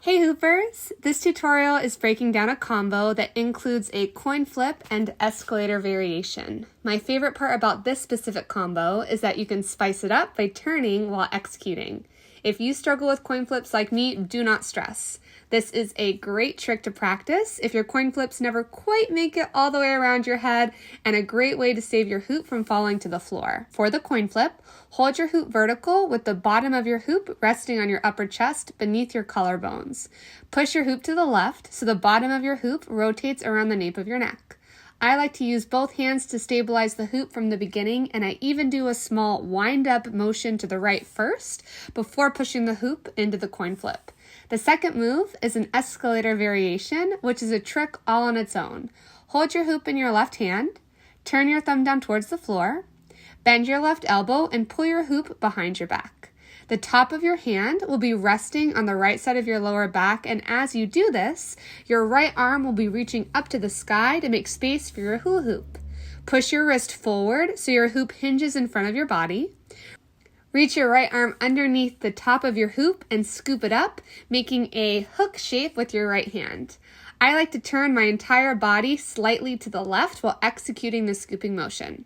Hey Hoopers! This tutorial is breaking down a combo that includes a coin flip and escalator variation. My favorite part about this specific combo is that you can spice it up by turning while executing. If you struggle with coin flips like me, do not stress. This is a great trick to practice if your coin flips never quite make it all the way around your head, and a great way to save your hoop from falling to the floor. For the coin flip, hold your hoop vertical with the bottom of your hoop resting on your upper chest beneath your collarbones. Push your hoop to the left so the bottom of your hoop rotates around the nape of your neck. I like to use both hands to stabilize the hoop from the beginning, and I even do a small wind-up motion to the right first before pushing the hoop into the coin flip. The second move is an escalator variation, which is a trick all on its own. Hold your hoop in your left hand, turn your thumb down towards the floor, bend your left elbow, and pull your hoop behind your back. The top of your hand will be resting on the right side of your lower back, and as you do this, your right arm will be reaching up to the sky to make space for your hula hoop. Push your wrist forward so your hoop hinges in front of your body. Reach your right arm underneath the top of your hoop and scoop it up, making a hook shape with your right hand. I like to turn my entire body slightly to the left while executing the scooping motion.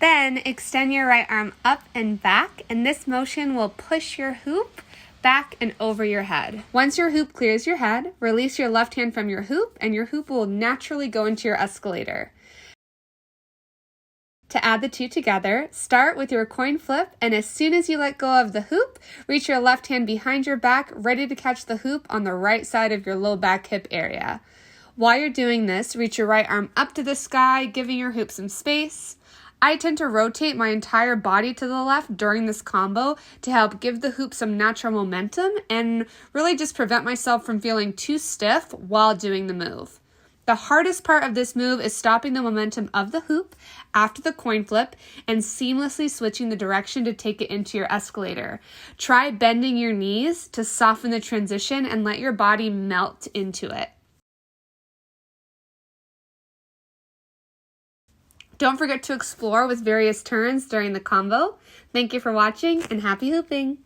Then extend your right arm up and back, and this motion will push your hoop back and over your head. Once your hoop clears your head, release your left hand from your hoop, and your hoop will naturally go into your escalator. To add the two together, start with your coin flip, and as soon as you let go of the hoop, reach your left hand behind your back, ready to catch the hoop on the right side of your low back hip area. While you're doing this, reach your right arm up to the sky, giving your hoop some space. I tend to rotate my entire body to the left during this combo to help give the hoop some natural momentum and really just prevent myself from feeling too stiff while doing the move. The hardest part of this move is stopping the momentum of the hoop after the coin flip and seamlessly switching the direction to take it into your escalator. Try bending your knees to soften the transition and let your body melt into it. Don't forget to explore with various turns during the combo. Thank you for watching and happy hooping!